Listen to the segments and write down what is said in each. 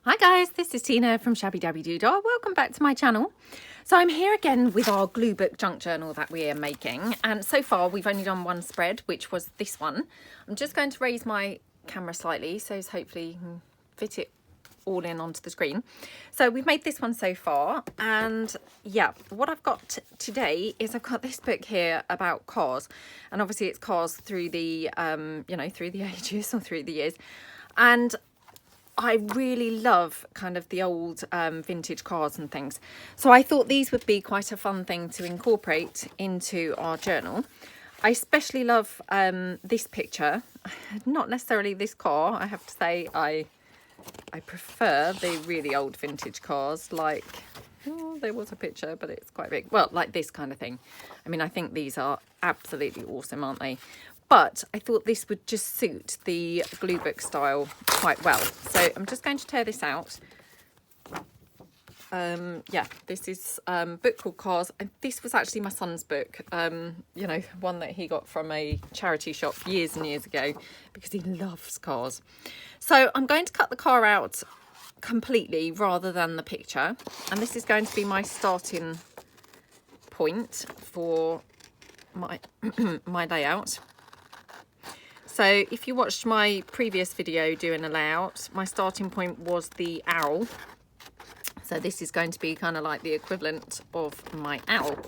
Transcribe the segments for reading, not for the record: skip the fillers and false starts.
Hi guys, this is Tina from Shabbydabbydoodah. Welcome back to my channel. So I'm here again with our glue book junk journal that we are making, and so far we've only done one spread, which was this one. I'm just going to raise my camera slightly so hopefully you can fit it all in onto the screen. So we've made this one so far, and yeah, what I've got today is I've got this book here about cars, and obviously it's cars through the through the ages or through the years. And I really love kind of the old vintage cars and things. So I thought these would be quite a fun thing to incorporate into our journal. I especially love this picture, not necessarily this car. I have to say I prefer the really old vintage cars, like, oh, there was a picture, but it's quite big. Well, like this kind of thing. I mean, I think these are absolutely awesome, aren't they? But I thought this would just suit the glue book style quite well. So I'm just going to tear this out. Yeah, this is a book called Cars. And this was actually my son's book, you know, one that he got from a charity shop years and years ago because he loves cars. So I'm going to cut the car out completely rather than the picture. And this is going to be my starting point for my, my layout. So if you watched my previous video doing a layout, my starting point was the owl. So this is going to be kind of like the equivalent of my owl.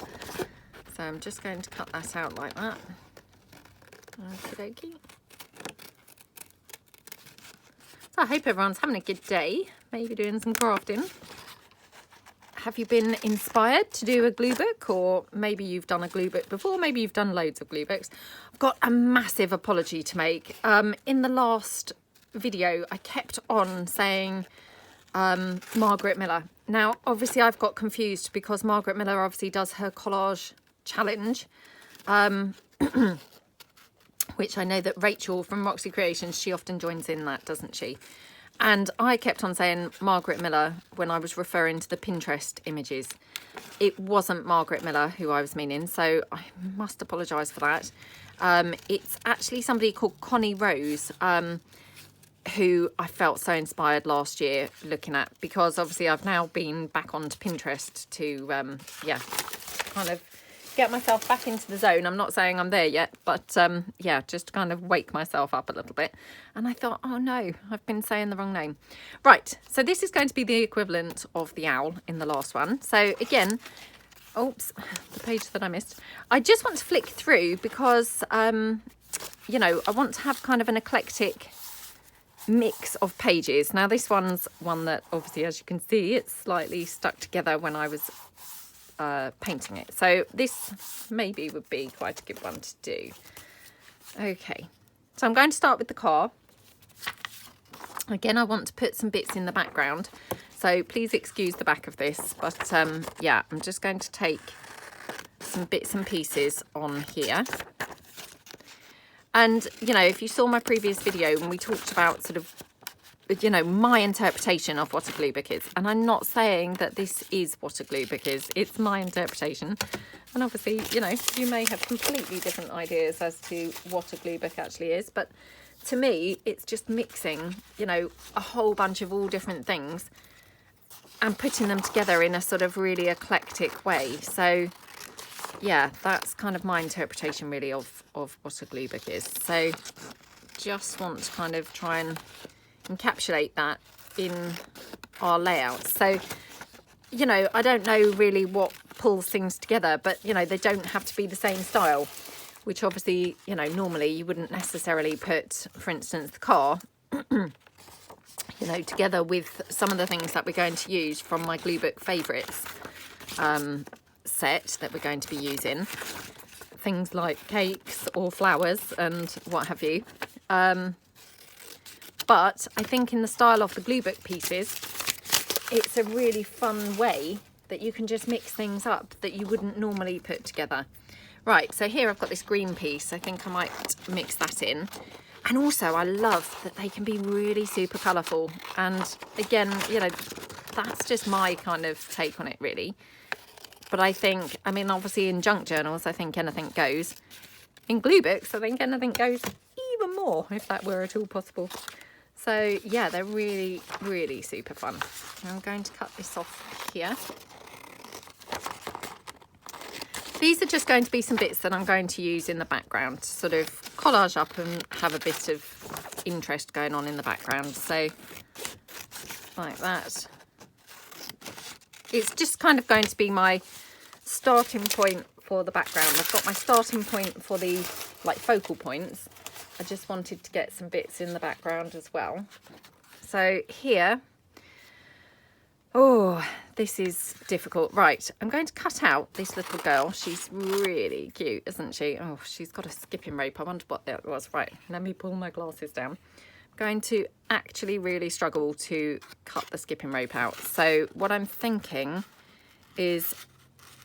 So I'm just going to cut that out like that. Okie dokie. So I hope everyone's having a good day, maybe doing some crafting. Have you been inspired to do a glue book, or maybe you've done a glue book before, maybe you've done loads of glue books? I've got a massive apology to make. In the last video, I kept on saying Margaret Miller. Now, obviously, I've got confused because Margaret Miller obviously does her collage challenge, which I know that Rachel from Roxy Creations, she often joins in that, doesn't she? And I kept on saying Margaret Miller when I was referring to the Pinterest images. It wasn't Margaret Miller who I was meaning, so I must apologise for that. It's actually somebody called Connie Rose, who I felt so inspired last year looking at, because obviously I've now been back onto Pinterest to, yeah, kind of get myself back into the zone. I'm not saying I'm there yet, but yeah, just kind of wake myself up a little bit. And I thought, oh no, I've been saying the wrong name. Right, so this is going to be the equivalent of the owl in the last one. So again, oops, the page that I missed. I just want to flick through because, you know, I want to have kind of an eclectic mix of pages. Now this one's one that obviously, as you can see, it's slightly stuck together when I was painting it, so this maybe would be quite a good one to do. Okay, so I'm going to start with the car. Again, I want to put some bits in the background, so please excuse the back of this, but yeah, I'm just going to take some bits and pieces on here. And you know, if you saw my previous video when we talked about sort of, you know, my interpretation of what a glue book is, and I'm not saying that this is what a glue book is, it's my interpretation, and obviously, you know, you may have completely different ideas as to what a glue book actually is, but to me it's just mixing, you know, a whole bunch of all different things and putting them together in a sort of really eclectic way. So yeah, that's kind of my interpretation really of what a glue book is. So just want to kind of try and encapsulate that in our layout. So, you know, I don't know really what pulls things together, but you know, they don't have to be the same style, which obviously, you know, normally you wouldn't necessarily put, for instance, the car you know, together with some of the things that we're going to use from my glue book favorites set that we're going to be using, things like cakes or flowers and what have you. But I think in the style of the glue book pieces, it's a really fun way that you can just mix things up that you wouldn't normally put together. Right, so here I've got this green piece. I think I might mix that in. And also I love that they can be really super colourful. And again, you know, that's just my kind of take on it really. But I think, I mean, obviously in junk journals, I think anything goes. In glue books, I think anything goes even more, if that were at all possible. So yeah, they're really, really super fun. I'm going to cut this off here. These are just going to be some bits that I'm going to use in the background to sort of collage up and have a bit of interest going on in the background. So like that. It's just kind of going to be my starting point for the background. I've got my starting point for the like focal points. I just wanted to get some bits in the background as well. So here, oh, this is difficult. Right, I'm going to cut out this little girl. She's really cute, isn't she? Oh, she's got a skipping rope. I wonder what that was. Right, let me pull my glasses down. I'm going to actually really struggle to cut the skipping rope out. So what I'm thinking is,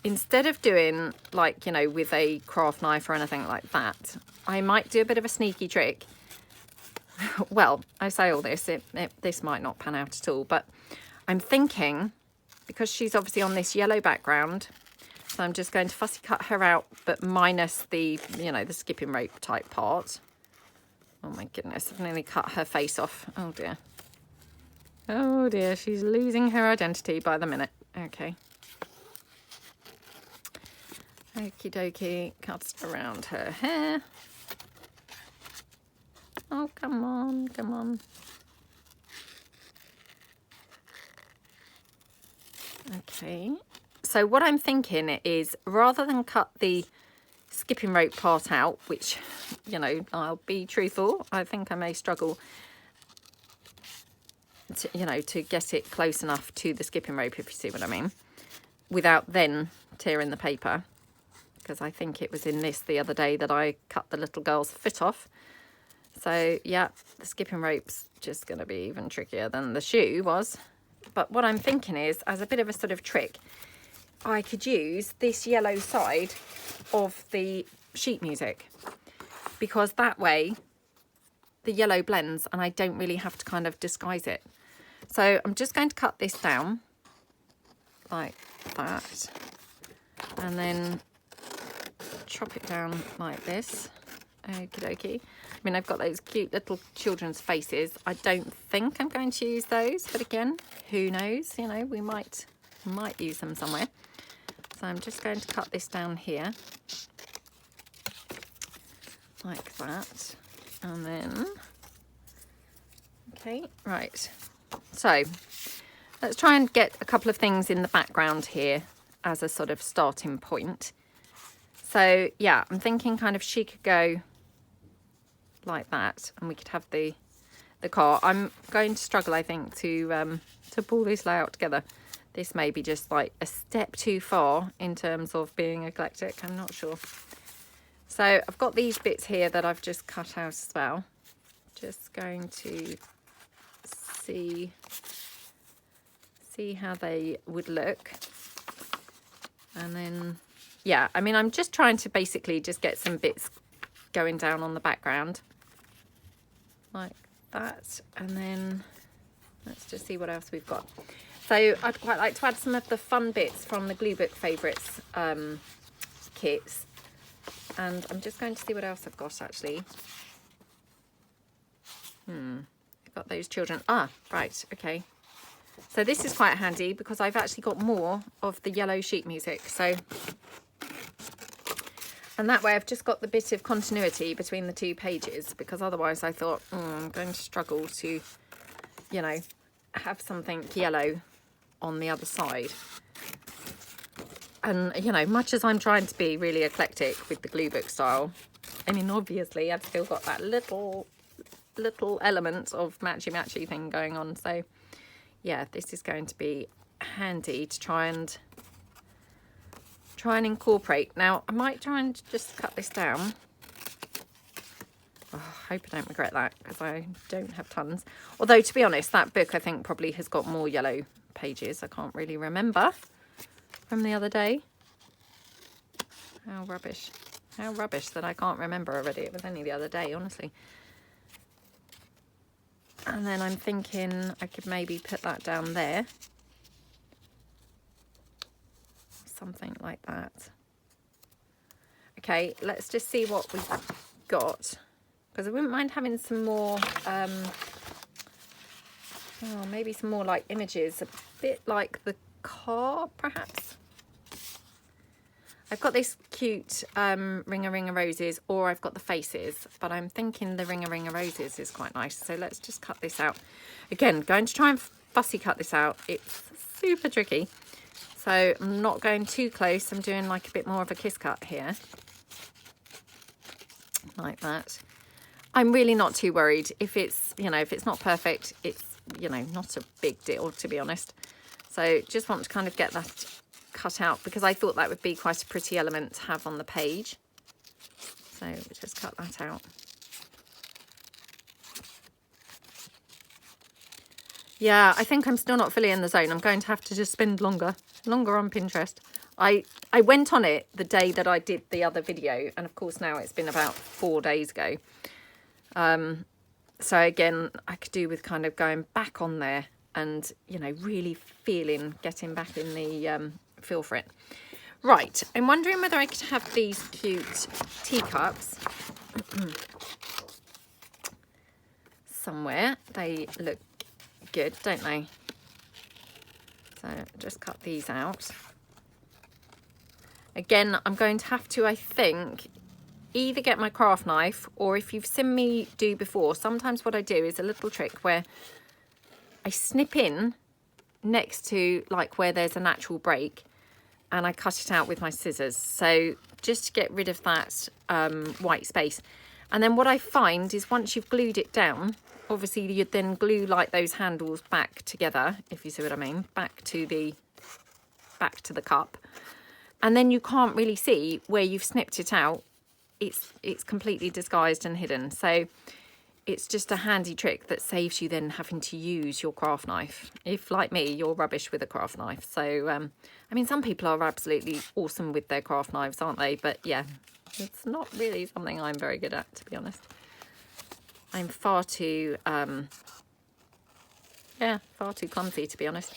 instead of doing like, you know, with a craft knife or anything like that, I might do a bit of a sneaky trick. Well, I say all this, this might not pan out at all, but I'm thinking, because she's obviously on this yellow background, so I'm just going to fussy cut her out, but minus the, you know, the skipping rope type part. Oh my goodness, I've nearly cut her face off. Oh dear. Oh dear, she's losing her identity by the minute. Okay. Okie dokie, cuts around her hair. Oh, come on, come on. Okay, so what I'm thinking is, rather than cut the skipping rope part out, which, you know, I'll be truthful, I think I may struggle to, you know, to get it close enough to the skipping rope, if you see what I mean, without then tearing the paper, because I think it was in this the other day that I cut the little girl's foot off. So yeah, the skipping rope's just going to be even trickier than the shoe was. But what I'm thinking is, as a bit of a sort of trick, I could use this yellow side of the sheet music, because that way the yellow blends and I don't really have to kind of disguise it. So I'm just going to cut this down like that, and then chop it down like this. Okie dokie. I mean, I've got those cute little children's faces. I don't think I'm going to use those, but again, who knows? You know, we might use them somewhere. So I'm just going to cut this down here like that, and then okay, right. So let's try and get a couple of things in the background here as a sort of starting point. So yeah, I'm thinking kind of she could go like that, and we could have the car. I'm going to struggle, I think, to pull this layout together. This may be just like a step too far in terms of being eclectic. I'm not sure. So I've got these bits here that I've just cut out as well. Just going to see how they would look, and then yeah, I mean, I'm just trying to basically just get some bits going down on the background like that, and then let's just see what else we've got. So I'd quite like to add some of the fun bits from the Glue Book Favourites kits, and I'm just going to see what else I've got actually. I've got those children. Ah, right, okay. So this is quite handy because I've actually got more of the yellow sheet music. So, and that way I've just got the bit of continuity between the two pages, because otherwise I thought, I'm going to struggle to, you know, have something yellow on the other side. And, you know, much as I'm trying to be really eclectic with the glue book style, I mean, obviously I've still got that little element of matchy thing going on. So yeah, this is going to be handy to try and incorporate. Now I might try and just cut this down. Oh, I hope I don't regret that, because I don't have tons. Although, to be honest, that book I think probably has got more yellow pages. I can't really remember from the other day. How rubbish that I can't remember already. It was only the other day, honestly. And then I'm thinking I could maybe put that down there. Something like that. Okay, let's just see what we've got. Because I wouldn't mind having some more Oh, maybe some more like images, a bit like the car, perhaps. I've got this cute Ring a Roses, or I've got the faces, but I'm thinking the Ring a Roses is quite nice. So let's just cut this out. Again, going to try and fussy cut this out. It's super tricky. So I'm not going too close. I'm doing like a bit more of a kiss cut here. Like that. I'm really not too worried. If it's, you know, if it's not perfect, it's, you know, not a big deal, to be honest. So just want to kind of get that cut out because I thought that would be quite a pretty element to have on the page. So just cut that out. Yeah, I think I'm still not fully in the zone. I'm going to have to just spend longer on Pinterest. I went on it the day that I did the other video, and of course now it's been about 4 days ago. So again, I could do with kind of going back on there and, you know, really getting back in the feel for it. Right, I'm wondering whether I could have these cute teacups somewhere. They look good, don't they? So just cut these out. Again, I'm going to have to, I think, either get my craft knife, or if you've seen me do before, sometimes what I do is a little trick where I snip in next to like where there's a natural break and I cut it out with my scissors. So just to get rid of that white space. And then what I find is once you've glued it down, obviously you'd then glue like those handles back together, if you see what I mean, back to the cup. And then you can't really see where you've snipped it out. It's completely disguised and hidden. So it's just a handy trick that saves you then having to use your craft knife. If, like me, you're rubbish with a craft knife. So, I mean, some people are absolutely awesome with their craft knives, aren't they? But yeah, it's not really something I'm very good at, to be honest. I'm far too clumsy, to be honest.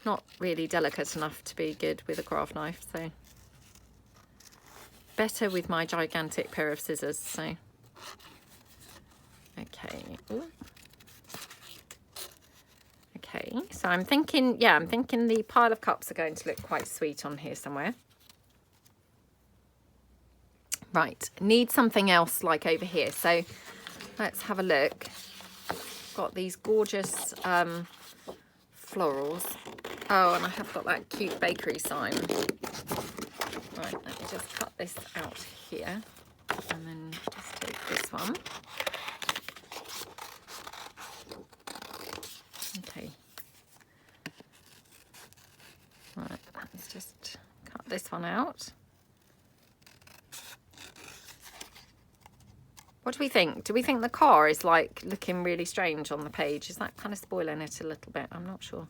Not really delicate enough to be good with a craft knife, so better with my gigantic pair of scissors. So okay. Ooh. Okay, so I'm thinking the pile of cups are going to look quite sweet on here somewhere. Right, need something else like over here. So let's have a look. Got these gorgeous florals. Oh, and I have got that cute bakery sign. Right, let me just cut this out here. And then just take this one. Okay. Right, let's just cut this one out. What do we think? Do we think the car is like looking really strange on the page? Is that kind of spoiling it a little bit? I'm not sure.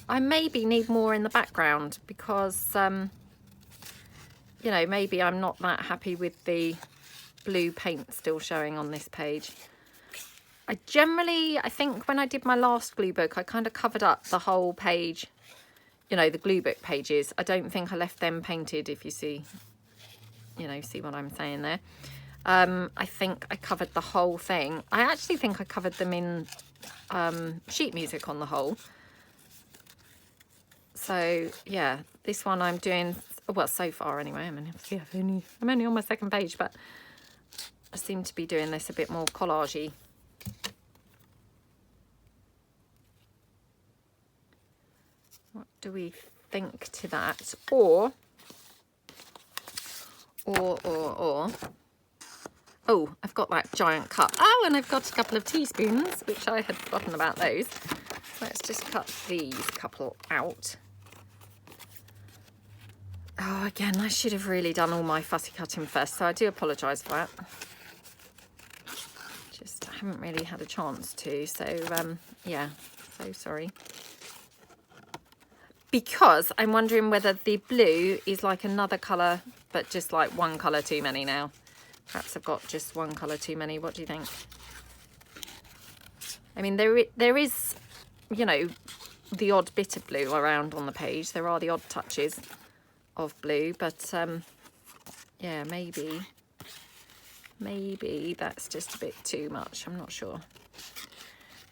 I maybe need more in the background because, you know, maybe I'm not that happy with the blue paint still showing on this page. I think when I did my last glue book, I kind of covered up the whole page, you know, the glue book pages. I don't think I left them painted, if you see, you know, see what I'm saying there. I think I covered the whole thing. I actually think I covered them in sheet music on the whole. So yeah, this one I'm doing, well, so far anyway. I'm only on my second page, but I seem to be doing this a bit more collagey. What do we think to that? Or oh, I've got that giant cup. Oh, and I've got a couple of teaspoons, which I had forgotten about those. Let's just cut these couple out. Oh, again, I should have really done all my fussy cutting first, so I do apologise for that. Just haven't really had a chance to, so yeah, so sorry. Because I'm wondering whether the blue is like another colour, but just like one colour too many now. Perhaps I've got just one colour too many. What do you think? I mean, there is, you know, the odd bit of blue around on the page. There are the odd touches of blue, but yeah, maybe that's just a bit too much. I'm not sure.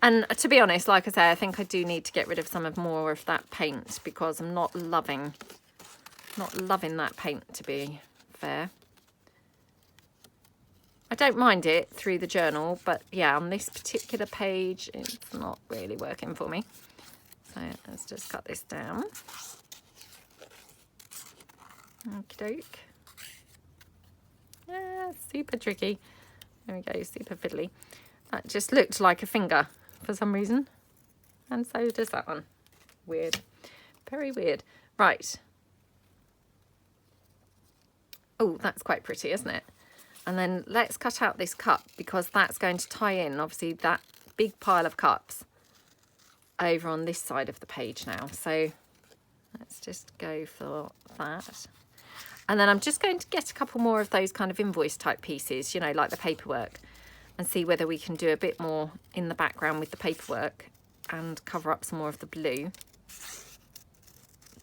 And to be honest, like I say, I think I do need to get rid of some of more of that paint because I'm not loving that paint, to be fair. I don't mind it through the journal, but yeah, on this particular page, it's not really working for me. So let's just cut this down. Okie doke. Yeah, super tricky. There we go, super fiddly. That just looked like a finger for some reason. And so does that one. Weird. Very weird. Right. Oh, that's quite pretty, isn't it? And then let's cut out this cup because that's going to tie in, obviously, that big pile of cups over on this side of the page now. So let's just go for that. And then I'm just going to get a couple more of those kind of invoice type pieces, you know, like the paperwork, and see whether we can do a bit more in the background with the paperwork and cover up some more of the blue,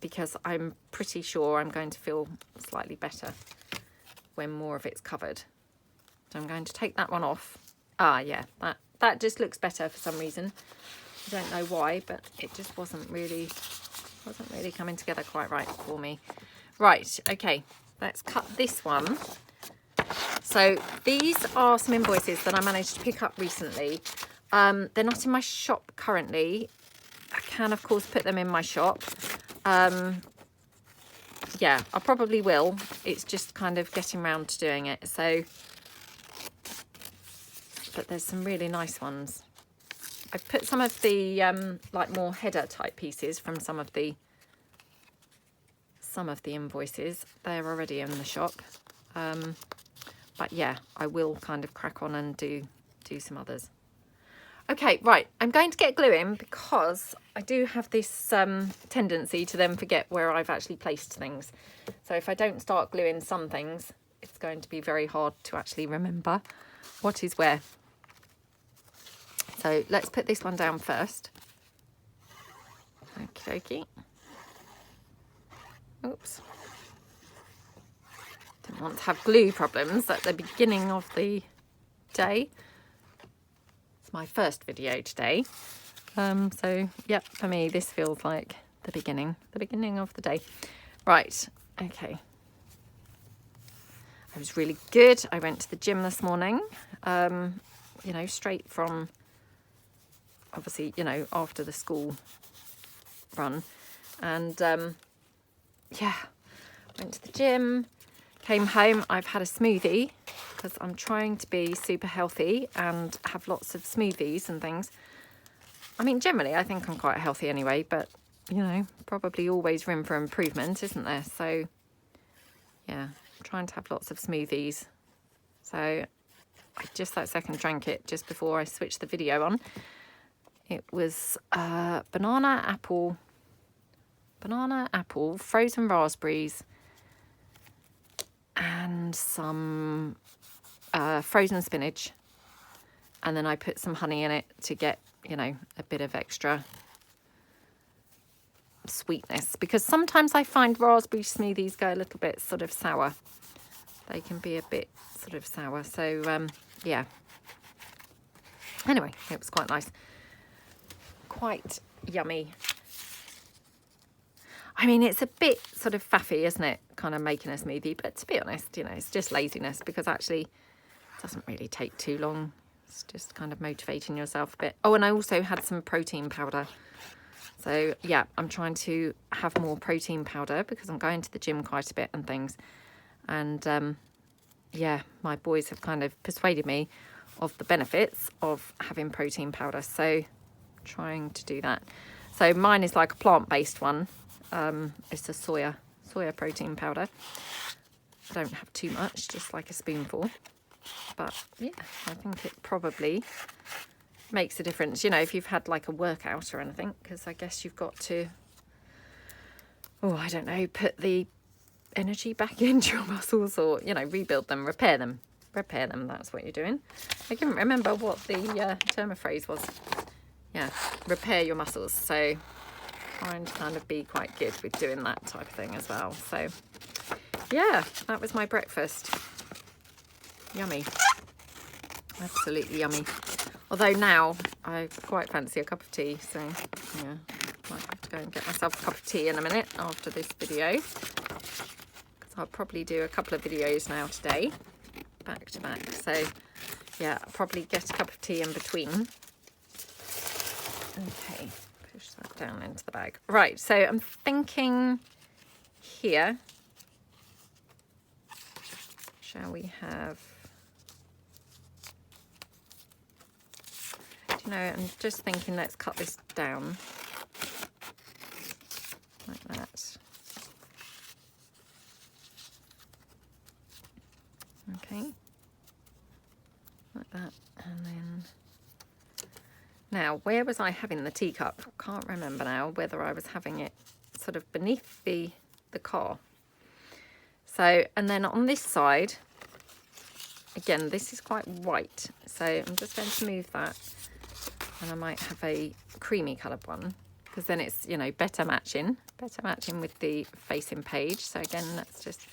because I'm pretty sure I'm going to feel slightly better when more of it's covered. So I'm going to take that one off. Ah, yeah, that just looks better for some reason. I don't know why, but it just wasn't really coming together quite right for me. Right, okay, let's cut this one. So these are some invoices that I managed to pick up recently. They're not in my shop currently. I can, of course, put them in my shop. Yeah, I probably will. It's just kind of getting around to doing it. So, but there's some really nice ones. I've put some of the like more header type pieces from some of the invoices. They're already in the shop. But yeah, I will kind of crack on and do some others. Okay, right, I'm going to get glue in because I do have this tendency to then forget where I've actually placed things. So if I don't start gluing some things, it's going to be very hard to actually remember what is where. So let's put this one down first. Okie dokie. Oops. Didn't want to have glue problems at the beginning of the day. It's my first video today. So, yep, for me, this feels like the beginning of the day. Right, okay. I was really good. I went to the gym this morning, you know, straight from, obviously, you know, after the school run. And, yeah, went to the gym, came home. I've had a smoothie because I'm trying to be super healthy and have lots of smoothies and things. I mean, generally, I think I'm quite healthy anyway, but, you know, probably always room for improvement, isn't there? So, yeah, I'm trying to have lots of smoothies. So, I just that second drank it just before I switched the video on. It was banana, apple, frozen raspberries, and some frozen spinach. And then I put some honey in it to get, you know, a bit of extra sweetness, because sometimes I find raspberry smoothies go a little bit sort of sour. They can be a bit sort of sour. So, yeah. Anyway, it was quite nice. Quite yummy. I mean, it's a bit sort of faffy, isn't it? Kind of making a smoothie. But to be honest, you know, it's just laziness, because actually it doesn't really take too long. It's just kind of motivating yourself a bit. Oh, and I also had some protein powder. So, yeah, I'm trying to have more protein powder because I'm going to the gym quite a bit and things. And, yeah, my boys have kind of persuaded me of the benefits of having protein powder. So, trying to do that. So, mine is like a plant-based one. It's a soya protein powder. I don't have too much, just like a spoonful. But yeah, I think it probably makes a difference, you know, if you've had like a workout or anything, because I guess you've got to, oh, I don't know, put the energy back into your muscles, or, you know, rebuild them, repair them. That's what you're doing. I can't remember what the term of phrase was. Yeah, repair your muscles. So trying to kind of be quite good with doing that type of thing as well. So yeah, that was my breakfast. Yummy. Absolutely yummy. Although now I quite fancy a cup of tea, so yeah, might have to go and get myself a cup of tea in a minute after this video, because I'll probably do a couple of videos now today, back to back. So yeah, I'll probably get a cup of tea in between. Okay, push that down into the bag. Right, so I'm thinking here, shall we have, you know, I'm just thinking let's cut this down like that. Okay, like that. And then now, where was I having the teacup? Can't remember now whether I was having it sort of beneath the car. So, and then on this side, again, this is quite white, so I'm just going to move that, and I might have a creamy coloured one, because then it's, you know, better matching with the facing page. So again, let's just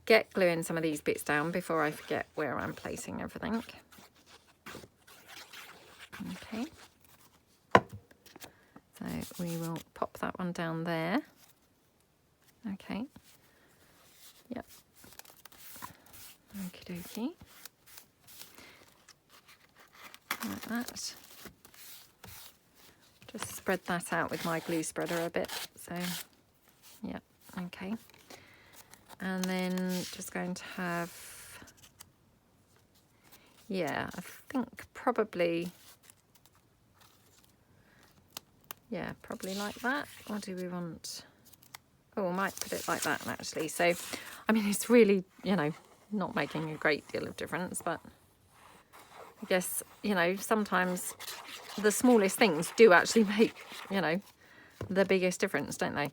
get gluing some of these bits down before I forget where I'm placing everything. Okay, so we will pop that one down there. Okay, yep, okie dokie, like that. Just spread that out with my glue spreader a bit, so yeah, okay. And then just going to have, yeah, I think probably, yeah, probably like that. Or do we want, oh, I might put it like that actually. So, I mean, it's really, you know, not making a great deal of difference, but I guess, you know, sometimes the smallest things do actually make, you know, the biggest difference, don't they?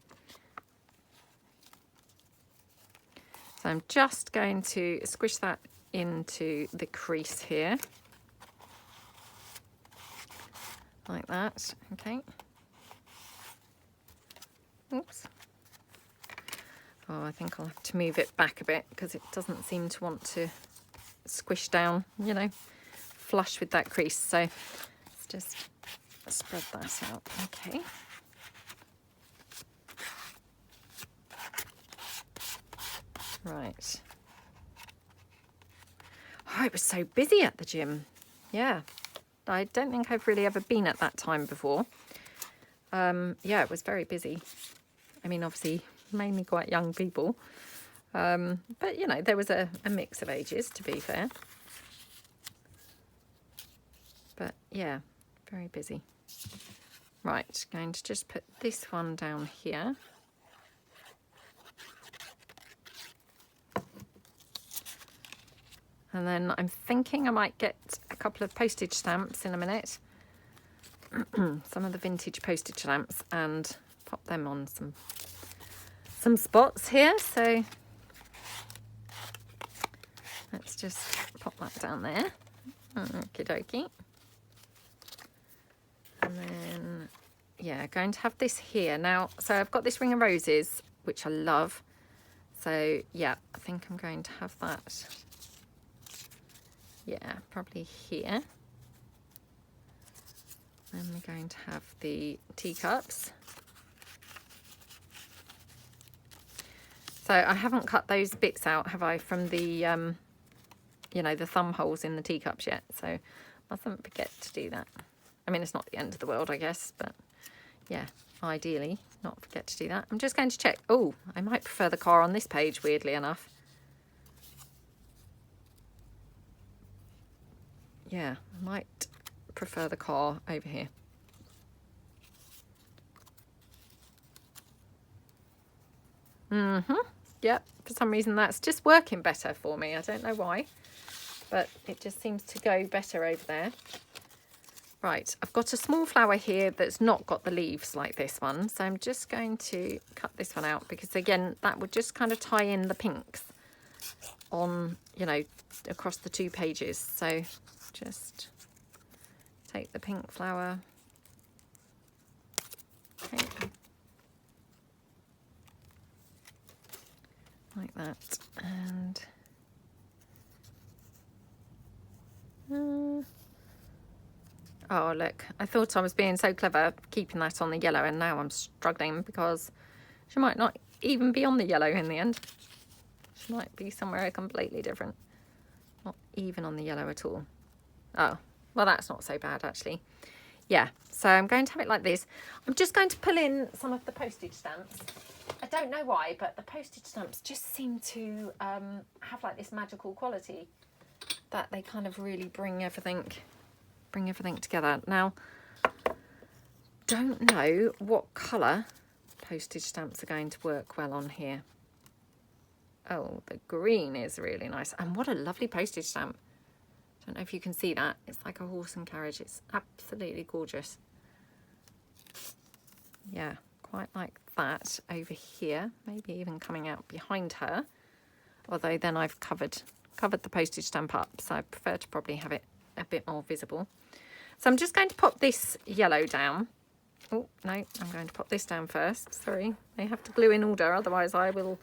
So I'm just going to squish that into the crease here, like that. Okay. Oops. Oh, I think I'll have to move it back a bit because it doesn't seem to want to squish down, you know, flush with that crease. So let's just spread that out. Okay. Right. Oh, it was so busy at the gym. Yeah. I don't think I've really ever been at that time before. Yeah, it was very busy. I mean, obviously, mainly quite young people. But, you know, there was a mix of ages, to be fair. But, yeah, very busy. Right, going to just put this one down here. And then I'm thinking I might get a couple of postage stamps in a minute. Some of the vintage postage stamps, and pop them on some spots here. So let's just pop that down there. Okie dokie. And then, yeah, going to have this here. Now, so I've got this ring of roses, which I love. So, yeah, I think I'm going to have that. Yeah, probably here. Then we're going to have the teacups. So I haven't cut those bits out, have I, from the, you know, the thumb holes in the teacups yet. So mustn't forget to do that. I mean, it's not the end of the world, I guess, but yeah, ideally not forget to do that. I'm just going to check. Oh, I might prefer the car on this page, weirdly enough. Yeah, I might prefer the car over here. Yep, for some reason that's just working better for me. I don't know why, but it just seems to go better over there. Right, I've got a small flower here that's not got the leaves like this one, so I'm just going to cut this one out because, again, that would just kind of tie in the pinks on, you know, across the two pages. So just take the pink flower. Okay. Like that, and Oh, look, I thought I was being so clever keeping that on the yellow, and now I'm struggling because she might not even be on the yellow in the end. She might be somewhere completely different. Not even on the yellow at all. Oh, well, that's not so bad, actually. Yeah, so I'm going to have it like this. I'm just going to pull in some of the postage stamps. I don't know why, but the postage stamps just seem to have like this magical quality that they kind of really bring everything together. Now, don't know what colour postage stamps are going to work well on here. Oh, the green is really nice. And what a lovely postage stamp. Don't know if you can see that. It's like a horse and carriage. It's absolutely gorgeous. Yeah, quite like that over here. Maybe even coming out behind her. Although then I've covered the postage stamp up, so I prefer to probably have it a bit more visible. So I'm just going to pop this yellow down. Oh, no, I'm going to pop this down first. Sorry, they have to glue in order, otherwise I will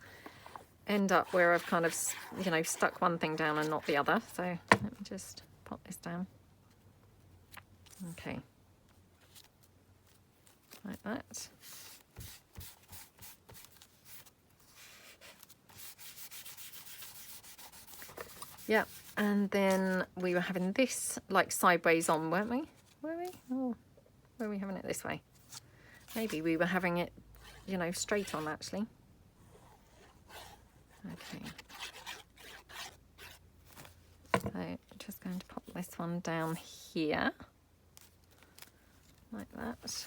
end up where I've kind of, you know, stuck one thing down and not the other. So let me just pop this down. Okay. Like that. Yeah, and then we were having this like sideways on, weren't we? Were we? Oh, were we having it this way? Maybe we were having it, you know, straight on actually. Okay. So I'm just going to pop this one down here. Like that.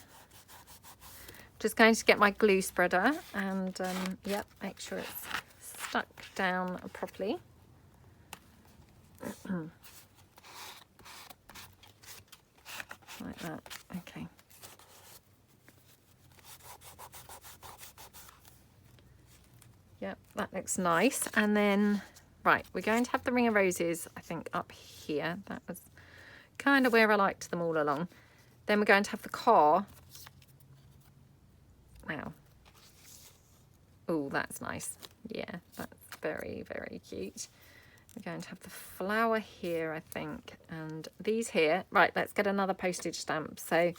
Just going to get my glue spreader and, yep, make sure it's stuck down properly. Like that. Okay. Yep, that looks nice. And then, right, we're going to have the ring of roses, I think, up here. That was kind of where I liked them all along. Then we're going to have the car. Now. Oh, that's nice. Yeah, that's very, very cute. We're going to have the flower here, I think, and these here. Right, let's get another postage stamp. So,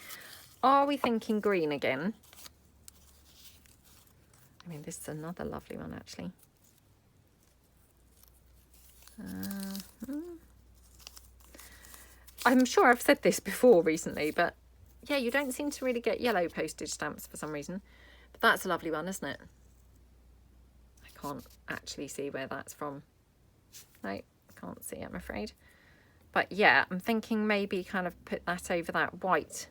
are we thinking green again? I mean, this is another lovely one, actually. I'm sure I've said this before recently, but yeah, you don't seem to really get yellow postage stamps for some reason. But that's a lovely one, isn't it? I can't actually see where that's from. No, can't see, I'm afraid. But yeah, I'm thinking maybe kind of put that over that white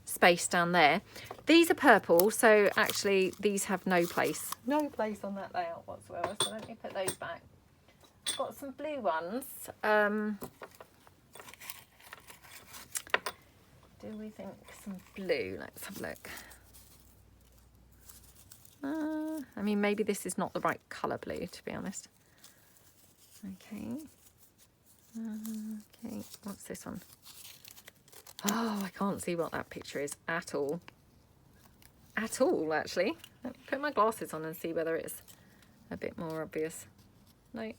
space down there. These are purple, so actually these have no place on that layout whatsoever. So let me put those back. I've got some blue ones. Do we think some blue? Let's have a look. I mean, maybe this is not the right colour blue, to be honest. Okay. Okay, what's this one? Oh, I can't see what that picture is at all. At all, actually. Let me put my glasses on and see whether it's a bit more obvious. No. I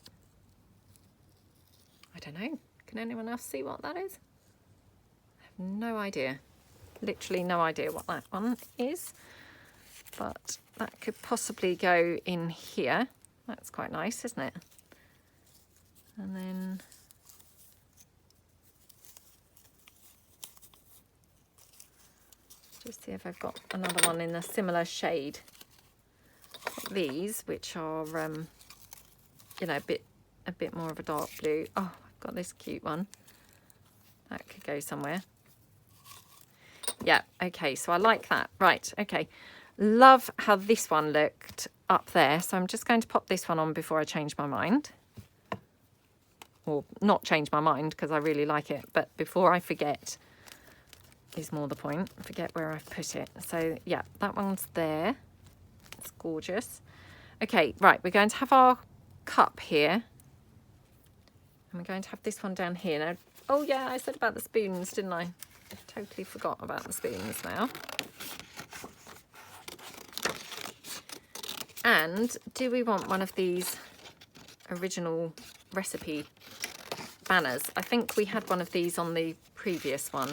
don't know. Can anyone else see what that is? I have no idea. Literally no idea what that one is. But that could possibly go in here. That's quite nice, isn't it? And then just see if I've got another one in a similar shade. These, which are, you know, a bit more of a dark blue. Oh, I've got this cute one. That could go somewhere. Yeah, okay, so I like that. Right, okay. Love how this one looked up there. So I'm just going to pop this one on before I change my mind. Or not change my mind, because I really like it. But before I forget is more the point. Forget where I've put it. So, yeah, that one's there. It's gorgeous. Okay, right, we're going to have our cup here. And we're going to have this one down here. Now, oh, yeah, I said about the spoons, didn't I? I totally forgot about the spoons now. And do we want one of these original recipe banners? I think we had one of these on the previous one.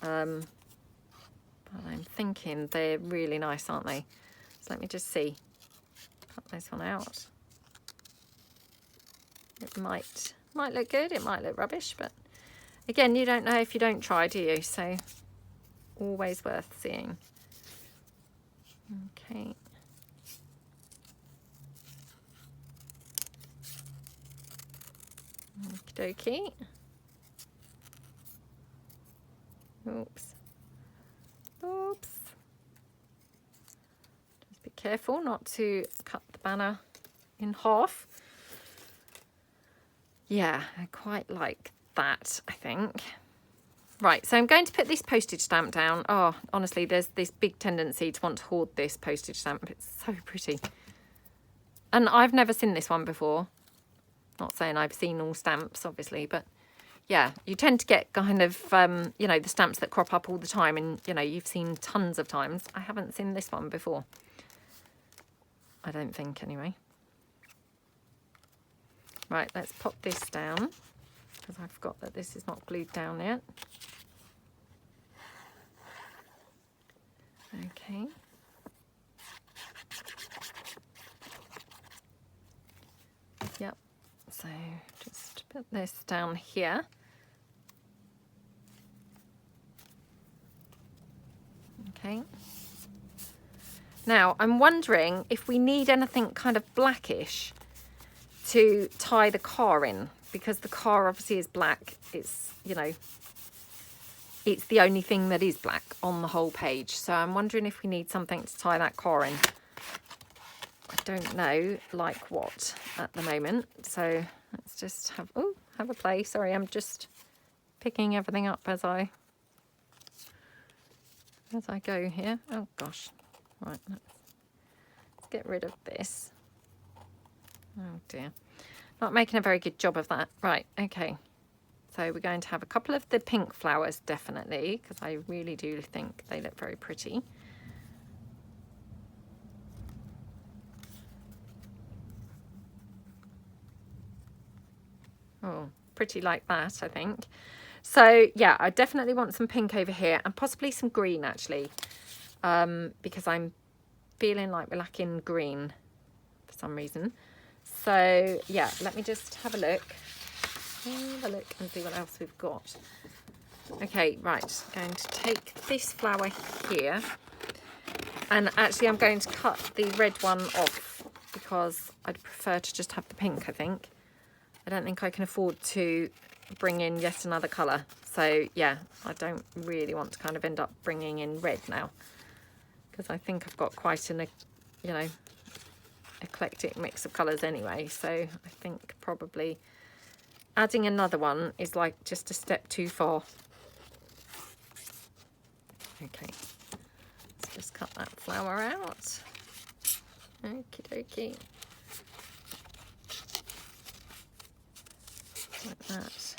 But I'm thinking they're really nice, aren't they? So let me just see. Cut this one out. It might look good, it might look rubbish, but again, you don't know if you don't try, do you? So always worth seeing. Okay. Okie dokie. Oops. Oops. Just be careful not to cut the banner in half. Yeah, I quite like that, I think. Right, so I'm going to put this postage stamp down. Oh, honestly, there's this big tendency to want to hoard this postage stamp. It's so pretty. And I've never seen this one before. Not saying I've seen all stamps, obviously, but yeah, you tend to get kind of, you know, the stamps that crop up all the time and, you know, you've seen tons of times. I haven't seen this one before. I don't think, anyway. Right, let's pop this down because I forgot that this is not glued down yet. Okay. Yep, so just put this down here. Okay. Now, I'm wondering if we need anything kind of blackish to tie the car in, because the car obviously is black. It's, you know, it's the only thing that is black on the whole page. So I'm wondering if we need something to tie that car in. I don't know, like what at the moment. So let's just have a play. Sorry, I'm just picking everything up as I go here. Oh gosh. Right, let's get rid of this. Oh dear. Not making a very good job of that. Right, okay. So we're going to have a couple of the pink flowers, definitely, because I really do think they look very pretty. Oh, pretty like that, I think. So yeah, I definitely want some pink over here and possibly some green, actually, because I'm feeling like we're lacking green for some reason. So yeah, let me just have a look and see what else we've got. Okay, right, I'm going to take this flower here, and actually I'm going to cut the red one off because I'd prefer to just have the pink, I think. I don't think I can afford to bring in yet another colour. So yeah, I don't really want to kind of end up bringing in red now, because I think I've got quite an, you know, eclectic mix of colours anyway. So I think probably adding another one is like just a step too far. Okay, let's just cut that flower out. Okie dokie. Like that.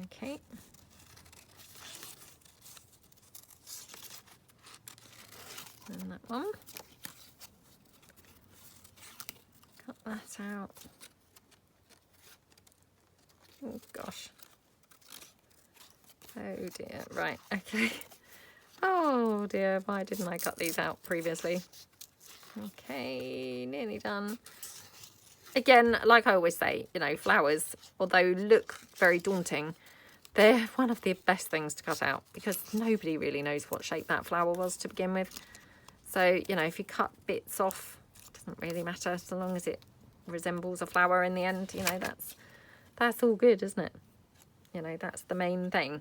Okay. And that one. Cut that out. Oh gosh. Oh dear. Right, okay. Oh dear, why didn't I cut these out previously? Okay, nearly done. Again, like I always say, you know, flowers, although look very daunting, they're one of the best things to cut out because nobody really knows what shape that flower was to begin with. So, you know, if you cut bits off, it doesn't really matter so long as it resembles a flower in the end. You know, that's all good, isn't it? You know, that's the main thing.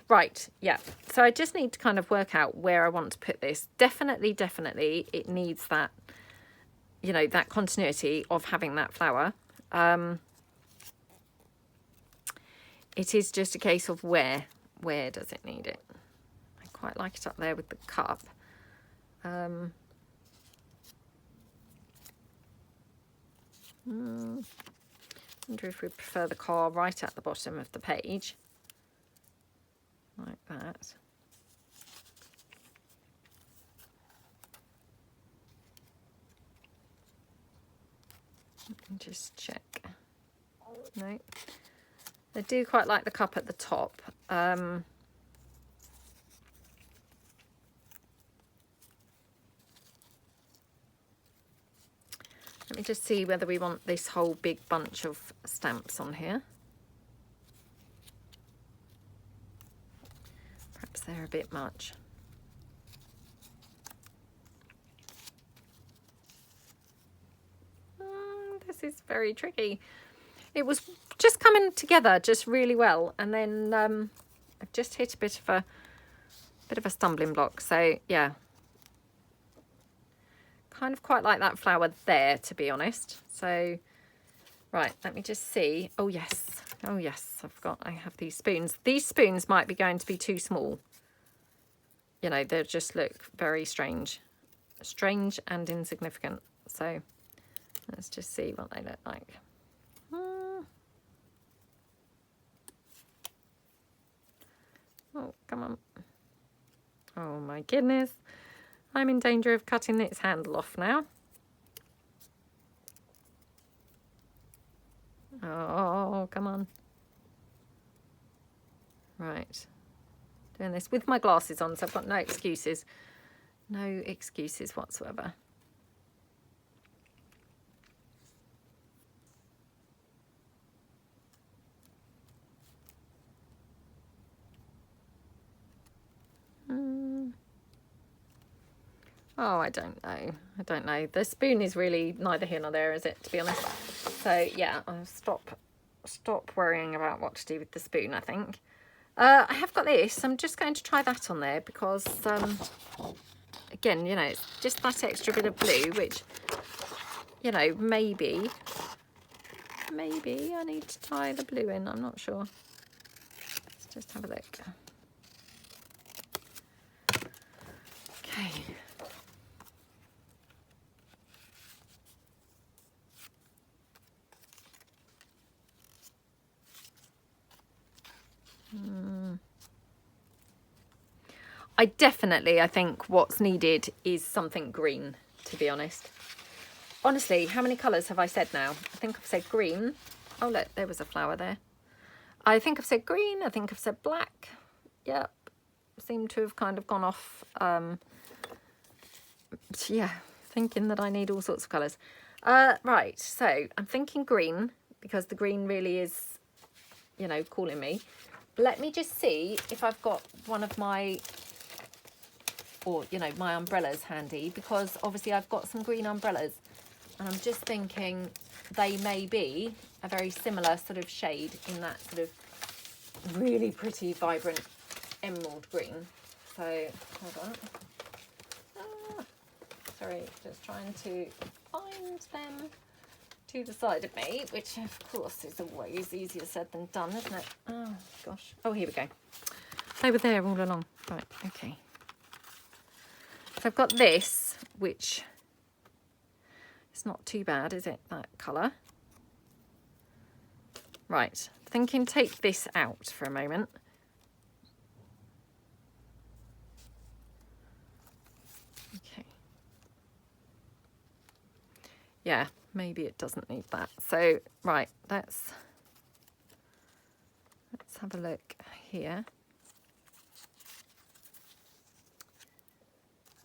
Right, yeah. So I just need to kind of work out where I want to put this. Definitely it needs that, you know, that continuity of having that flower. It is just a case of where does it need it? I quite like it up there with the cup. Wonder if we prefer the car right at the bottom of the page, like that. Let me just check. No. I do quite like the cup at the top. Let me just see whether we want this whole big bunch of stamps on here. Perhaps they're a bit much. This is very tricky. It was just coming together just really well, and then I've just hit a bit of a stumbling block. So yeah, kind of quite like that flower there, to be honest. So right, let me just see. Oh yes, I have these spoons. These spoons might be going to be too small. You know, they just look very strange and insignificant. So let's just see what they look like. Oh, come on. Oh my goodness. I'm in danger of cutting its handle off now. Oh, come on. Right. Doing this with my glasses on, so I've got no excuses. No excuses whatsoever. Oh, I don't know. The spoon is really neither here nor there, is it, to be honest? So yeah, I'll stop worrying about what to do with the spoon, I think. I have got this. I'm just going to try that on there because, again, you know, it's just that extra bit of blue, which, you know, maybe I need to tie the blue in. I'm not sure. Let's just have a look. Okay. I think what's needed is something green, to be honest. Honestly, how many colours have I said now? I think I've said green. Oh, look, there was a flower there. I think I've said green. I think I've said black. Yep. Seem to have kind of gone off. Yeah, thinking that I need all sorts of colours. Right, so I'm thinking green because the green really is, you know, calling me. Let me just see if I've got one of my, or, you know, my umbrellas handy, because obviously I've got some green umbrellas and I'm just thinking they may be a very similar sort of shade in that sort of really pretty, vibrant emerald green. So, hold on. Sorry, just trying to find them to the side of me, which of course is always easier said than done, isn't it? Oh gosh. Oh, here we go. They were there all along. Right, okay. So I've got this, which is not too bad, is it? That colour. Right, thinking take this out for a moment. Okay. Yeah, maybe it doesn't need that. So, right, let's have a look here.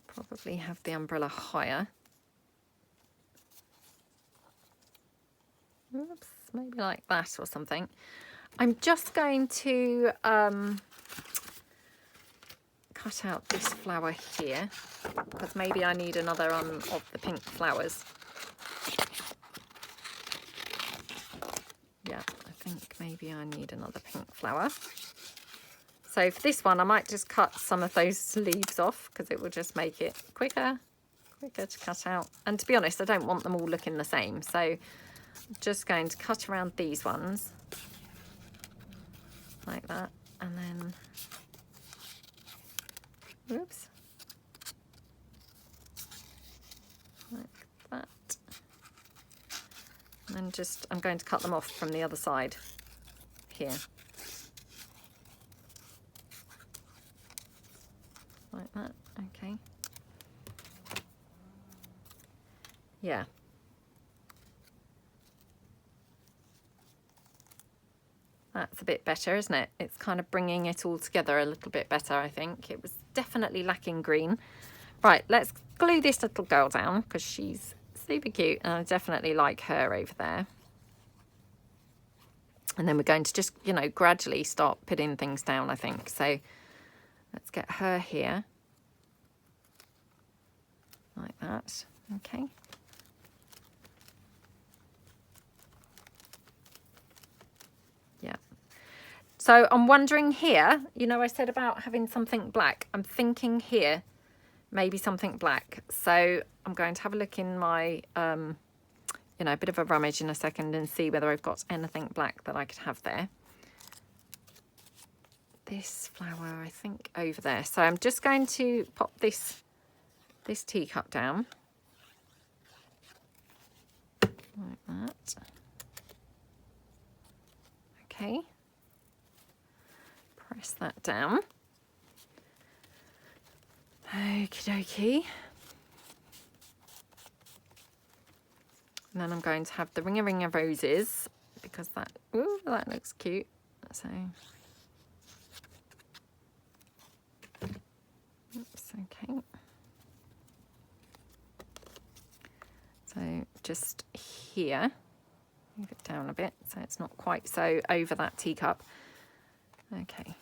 Probably have the umbrella higher. Oops, maybe like that or something. I'm just going to cut out this flower here because maybe I need another of the pink flowers. Yeah, I think maybe I need another pink flower. So for this one, I might just cut some of those leaves off because it will just make it quicker to cut out. And to be honest, I don't want them all looking the same. So I'm just going to cut around these ones like that. And then, oops, like that. And then just, I'm going to cut them off from the other side here. Like that, okay. Yeah. That's a bit better, isn't it? It's kind of bringing it all together a little bit better, I think. It was definitely lacking green. Right, let's glue this little girl down because she's super cute and I definitely like her over there. And then we're going to just, you know, gradually start putting things down, I think. So let's get her here. Like that. Okay. Yeah. So I'm wondering here, you know, I said about having something black. I'm thinking here, maybe something black. So I'm going to have a look in my, you know, a bit of a rummage in a second and see whether I've got anything black that I could have there. This flower, I think, over there. So I'm just going to pop this teacup down. Like that. Okay. Press that down. Okie dokie. And then I'm going to have the ring of roses because that, ooh, that looks cute. So, oops, okay. So just here, move it down a bit so it's not quite so over that teacup. Okay.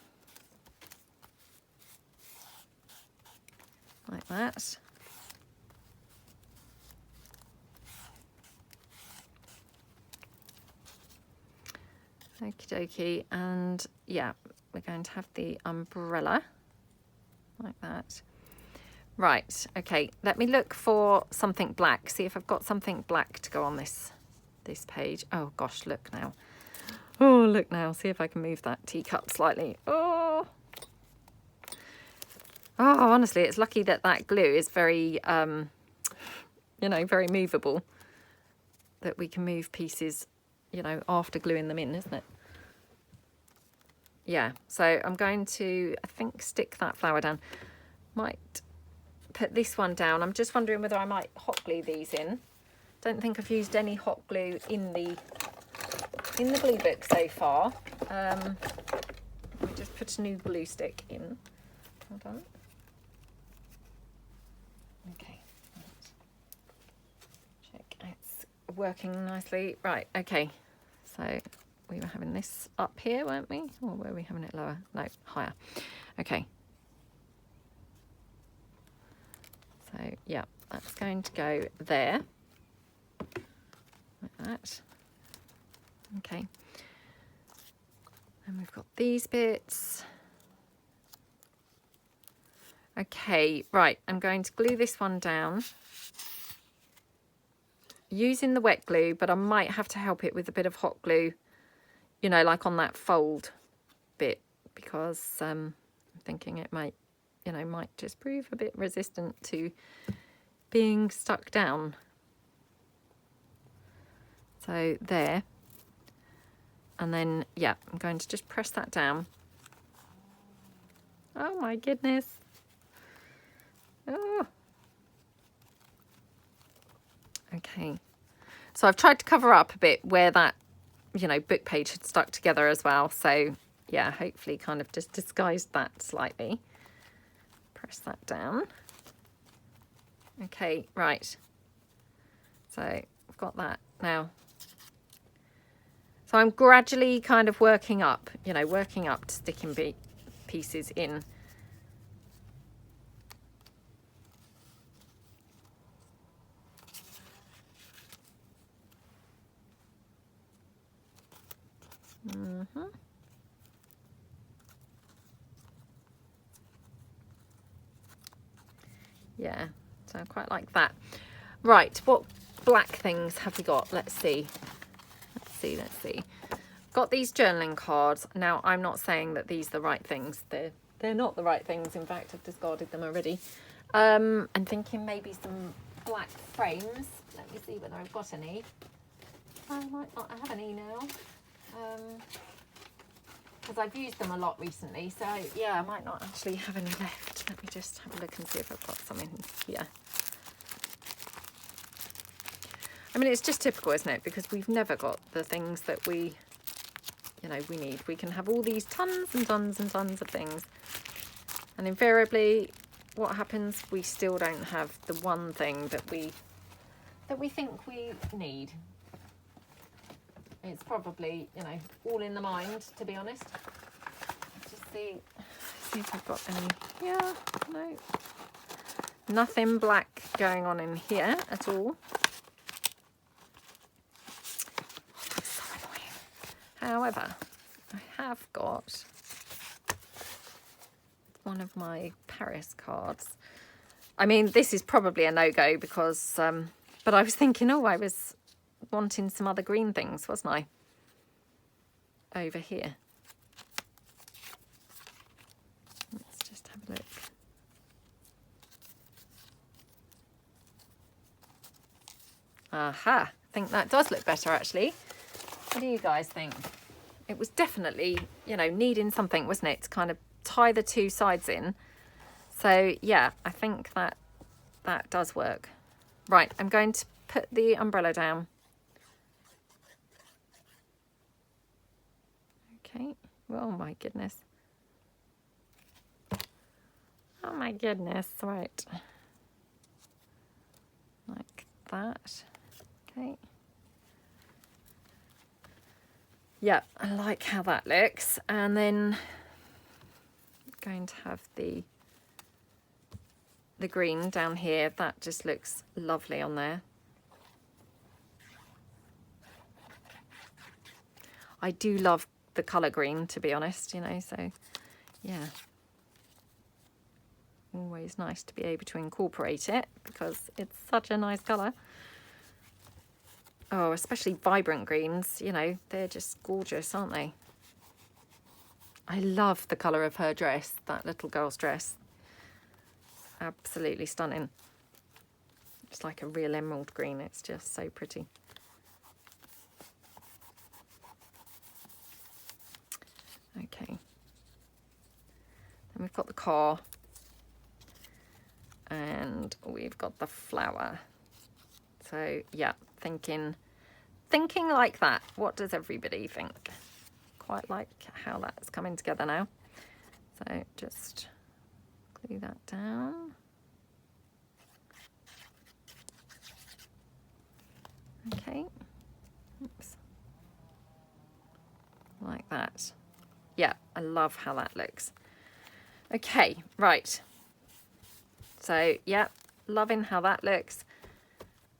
Like that. Okie dokie, and yeah, we're going to have the umbrella like that. Right, okay, let me look for something black, see if I've got something black to go on this page. Oh gosh, look now. Oh, look now, see if I can move that teacup slightly. Oh, honestly, it's lucky that that glue is very, you know, very movable, that we can move pieces, you know, after gluing them in, isn't it? Yeah, so I'm going to, I think, stick that flower down. Might put this one down. I'm just wondering whether I might hot glue these in. Don't think I've used any hot glue in the glue book so far. Let me just put a new glue stick in. Hold on. Okay. Check it's working nicely. Right, okay. So we were having this up here, weren't we? Or were we having it lower? No, higher. Okay. So yeah, that's going to go there. Like that. Okay. And we've got these bits. Okay, right, I'm going to glue this one down using the wet glue, but I might have to help it with a bit of hot glue, you know, like on that fold bit, because I'm thinking it might, you know, might just prove a bit resistant to being stuck down. So there. And then, yeah, I'm going to just press that down. Oh my goodness. Oh. Okay. So I've tried to cover up a bit where that, you know, book page had stuck together as well. So yeah, hopefully kind of just disguised that slightly. Press that down. Okay, right. So I've got that now. So I'm gradually kind of working up, you know, working up to sticking pieces in. Mm-hmm. Yeah, so I quite like that. Right, what black things have we got? Let's see. Let's see. Got these journaling cards. Now, I'm not saying that these are the right things. They're not the right things. In fact, I've discarded them already. I'm thinking maybe some black frames. Let me see whether I've got any. I might not have any now. Because I've used them a lot recently. So, yeah, I might not actually have any left. Let me just have a look and see if I've got some in here. I mean, it's just typical, isn't it? Because we've never got the things that we you know, we need. We can have all these tons and tons and tons of things, and invariably what happens, we still don't have the one thing that we think we need. It's probably, you know, all in the mind, to be honest. Let's just see if I've got any. Yeah, no, nothing black going on in here at all. So annoying. However, I have got one of my Paris cards. I mean, this is probably a no-go because, but I was thinking, oh, I was wanting some other green things, wasn't I? Over here. Let's just have a look. Aha, I think that does look better actually. What do you guys think? It was definitely, you know, needing something, wasn't it, to kind of tie the two sides in. So yeah, I think that does work. Right, I'm going to put the umbrella down. Okay, oh my goodness. Oh my goodness, right. Like that, okay. Yeah, I like how that looks. And then I'm going to have the green down here. That just looks lovely on there. I do love the colour green, to be honest, you know, so yeah. Always nice to be able to incorporate it because it's such a nice colour. Oh, especially vibrant greens, you know, they're just gorgeous, aren't they? I love the colour of her dress, that little girl's dress. Absolutely stunning. It's like a real emerald green. It's just so pretty. Okay. Then we've got the car. And we've got the flower. So yeah, thinking like that. What does everybody think? Quite like how that's coming together now. So just glue that down. Okay. Oops. Like that. Yeah, I love how that looks. Okay, right. So yeah, loving how that looks.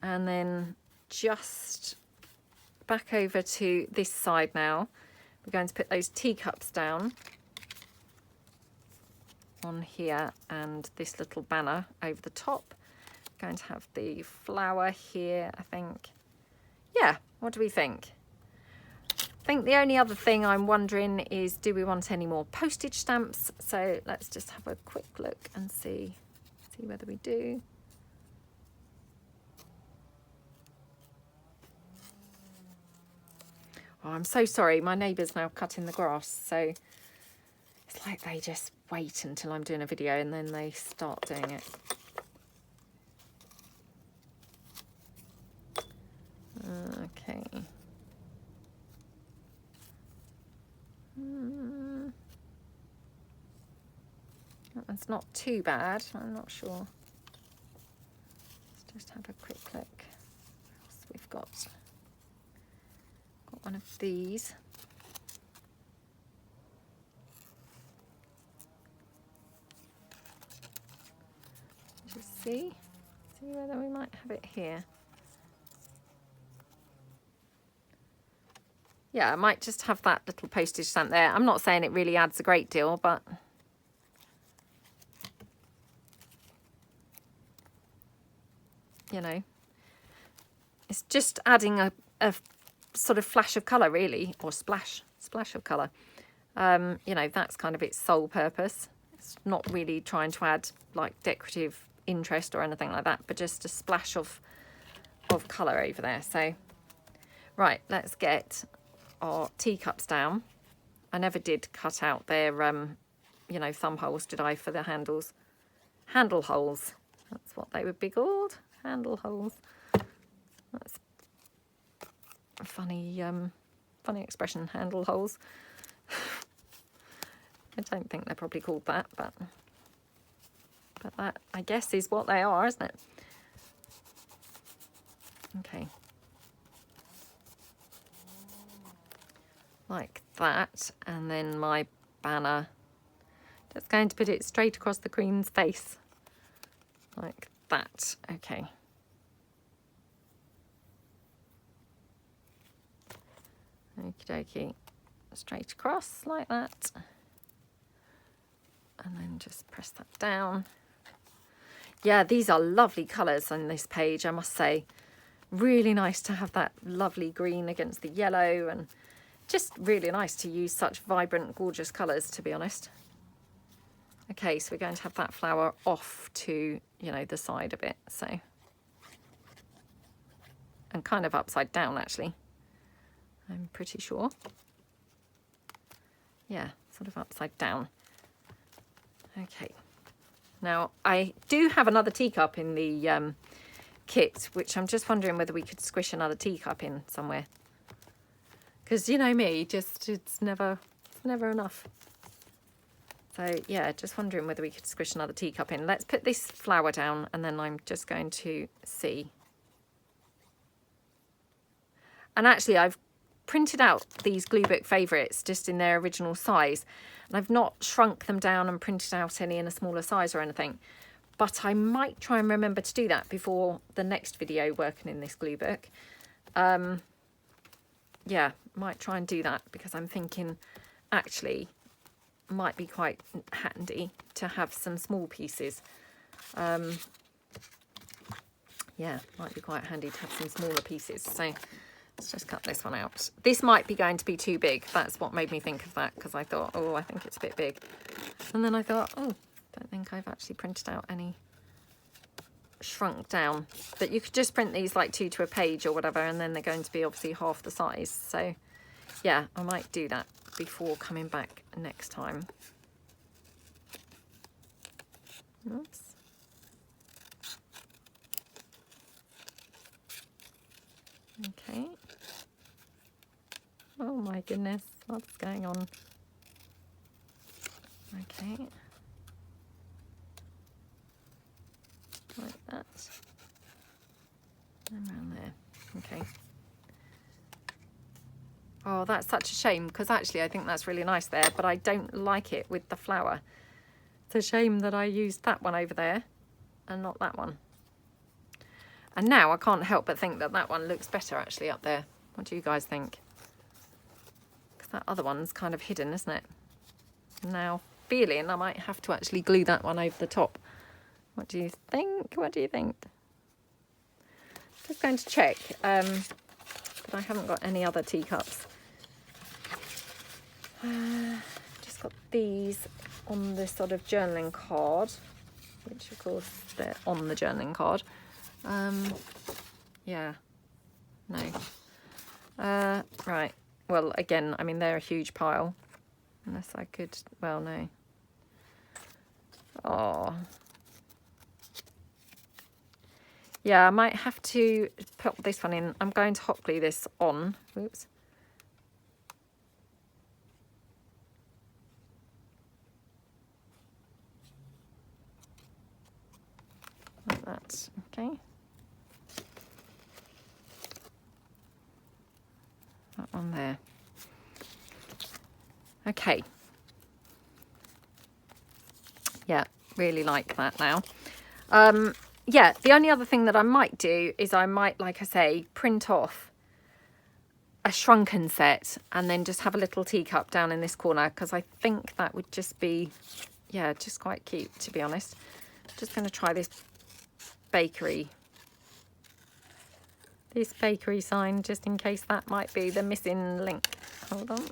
And then just back over to this side now. We're going to put those teacups down on here and this little banner over the top. Going to have the flower here, I think. Yeah, what do we think? I think the only other thing I'm wondering is, do we want any more postage stamps? So let's just have a quick look and see whether we do. Oh, I'm so sorry. My neighbour's now cutting the grass, so it's like they just wait until I'm doing a video and then they start doing it. Okay. That one's not too bad. I'm not sure. Let's just have a quick look. What else we've got? Got one of these. Just see whether we might have it here. Yeah, I might just have that little postage stamp there. I'm not saying it really adds a great deal, but you know, it's just adding a sort of flash of colour really, or splash of colour. You know, that's kind of its sole purpose. It's not really trying to add like decorative interest or anything like that, but just a splash of colour over there. So right, let's get our teacups down. I never did cut out their you know, thumb holes, did I, for the handles? Handle holes, that's what they would be called. Handle holes. That's a funny funny expression, handle holes. I don't think they're probably called that, but that, I guess, is what they are, isn't it? Okay. Like that, and then my banner, just going to put it straight across the Queen's face, like that. Okay. Okie dokie, straight across like that, and then just press that down. Yeah, these are lovely colours on this page, I must say. Really nice to have that lovely green against the yellow, and just really nice to use such vibrant, gorgeous colours, to be honest. Okay, so we're going to have that flower off to, you know, the side a bit, so. And kind of upside down, actually. I'm pretty sure. Yeah, sort of upside down. Okay. Now, I do have another teacup in the kit, which I'm just wondering whether we could squish another teacup in somewhere. Because, you know me, just it's never enough. So, yeah, just wondering whether we could squish another teacup in. Let's put this flower down, and then I'm just going to see. And actually, I've printed out these glue book favourites just in their original size, and I've not shrunk them down and printed out any in a smaller size or anything, but I might try and remember to do that before the next video working in this glue book. Yeah, might try and do that, because I'm thinking actually might be quite handy to have some small pieces. Yeah, might be quite handy to have some smaller pieces. So let's just cut this one out. This might be going to be too big. That's what made me think of that, because I thought, oh, I think it's a bit big. And then I thought, oh, don't think I've actually printed out any shrunk down. But you could just print these like 2 to a page or whatever, and then they're going to be obviously half the size. So yeah, I might do that before coming back next time. Oops. Okay. Oh my goodness, what's going on? Okay. Like that. And around there. Okay. Oh, that's such a shame, because actually I think that's really nice there, but I don't like it with the flower. It's a shame that I used that one over there and not that one. And now I can't help but think that that one looks better actually up there. What do you guys think? Because that other one's kind of hidden, isn't it? Now, feeling I might have to actually glue that one over the top. What do you think? What do you think? Just going to check that I haven't got any other teacups. Just got these on this sort of journaling card, which of course they're on the journaling card. Yeah, no. Right, well, again, I mean, they're a huge pile. Unless I could, well, no. Oh. Yeah, I might have to put this one in. I'm going to hot glue this on. Oops. Like that, okay. That one there. Okay. Yeah, really like that now. Yeah, the only other thing that I might do is I might, like I say, print off a shrunken set and then just have a little teacup down in this corner, because I think that would just be, yeah, just quite cute, to be honest. Just going to try this bakery sign, just in case that might be the missing link. Hold on.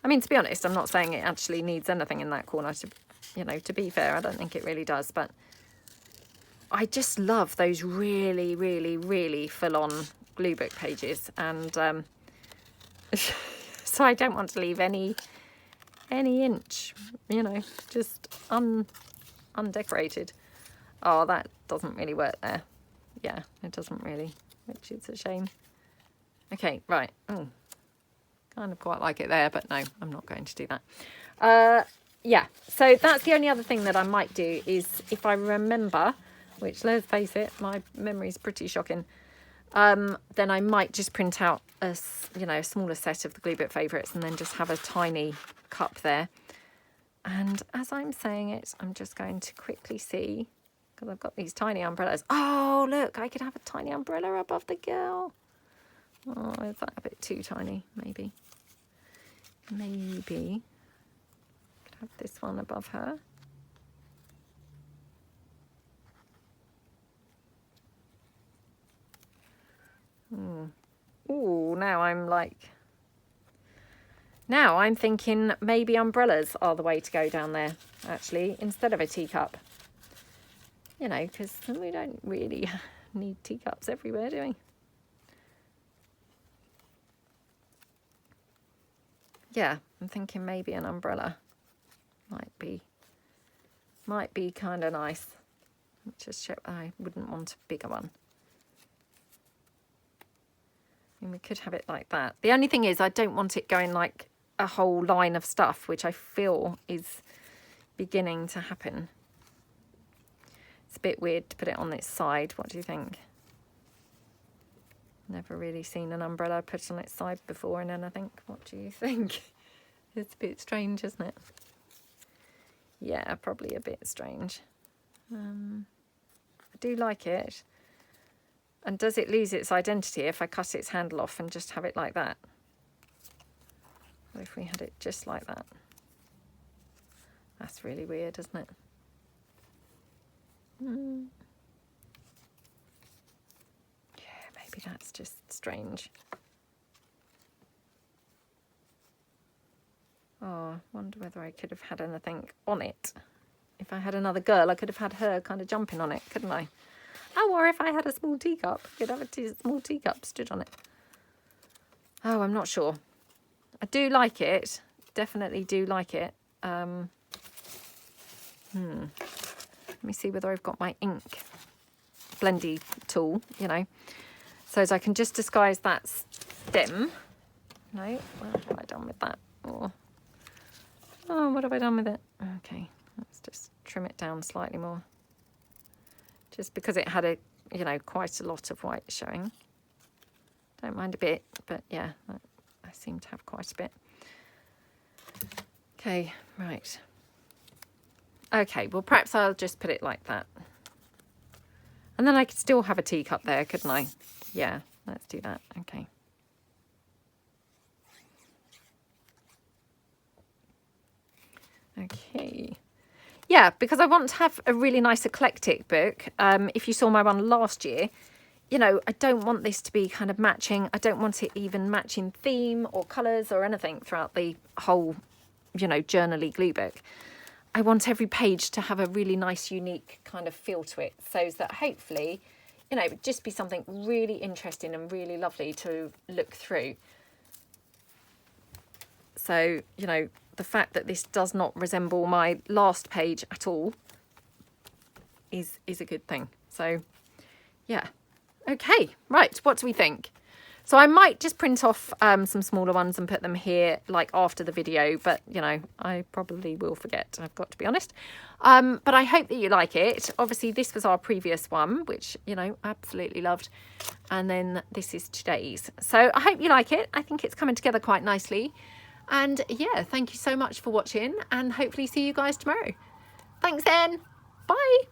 I mean, to be honest, I'm not saying it actually needs anything in that corner. To, you know, to be fair, I don't think it really does. But I just love those really, really, really full-on glue book pages. And so I don't want to leave any inch, you know, just undecorated. Oh, that doesn't really work there. Yeah, it doesn't really, which is a shame. Okay, right. Oh, kind of quite like it there, but no, I'm not going to do that. Yeah, so that's the only other thing that I might do is if I remember, which let's face it, my memory is pretty shocking, then I might just print out a smaller set of the Glue Book favourites and then just have a tiny cup there. And as I'm saying it, I'm just going to quickly see, because I've got these tiny umbrellas. Oh, look, I could have a tiny umbrella above the girl. Oh, is that a bit too tiny? Maybe. Maybe. Could have this one above her. Ooh, now I'm thinking maybe umbrellas are the way to go down there, actually, instead of a teacup. You know, because we don't really need teacups everywhere, do we? Yeah, I'm thinking maybe an umbrella might be kind of nice. Just check. I wouldn't want a bigger one. I mean, we could have it like that. The only thing is I don't want it going like a whole line of stuff, which I feel is beginning to happen. It's a bit weird to put it on its side. What do you think? Never really seen an umbrella put on its side before in anything. What do you think? It's a bit strange, isn't it? Yeah, probably a bit strange. I do like it. And does it lose its identity if I cut its handle off and just have it like that? What if we had it just like that? That's really weird, isn't it? Yeah, maybe that's just strange. Oh, I wonder whether I could have had anything on it. If I had another girl, I could have had her kind of jumping on it, couldn't I? Oh, or if I had a small teacup, I could have a small teacup stood on it. Oh, I'm not sure. I do like it. Definitely do like it. Let me see whether I've got my ink blendy tool, you know. So as I can just disguise that stem. No, what have I done with that? Oh, what have I done with it? Okay, let's just trim it down slightly more. Just because it had quite a lot of white showing. Don't mind a bit, but yeah, I seem to have quite a bit. Okay, right. Okay, well, perhaps I'll just put it like that. And then I could still have a teacup there, couldn't I? Yeah, let's do that. Okay. Okay. Yeah, because I want to have a really nice eclectic book. If you saw my one last year, you know, I don't want this to be kind of matching. I don't want it even matching theme or colours or anything throughout the whole, you know, journal-y glue book. I want every page to have a really nice, unique kind of feel to it, so that hopefully, you know, it would just be something really interesting and really lovely to look through. So, you know, the fact that this does not resemble my last page at all is a good thing. So, yeah. Okay, right, what do we think? So I might just print off some smaller ones and put them here like after the video, but you know, I probably will forget, I've got to be honest. But I hope that you like it. Obviously this was our previous one, which, you know, absolutely loved. And then this is today's. So I hope you like it. I think it's coming together quite nicely. And yeah, thank you so much for watching and hopefully see you guys tomorrow. Thanks then. Bye.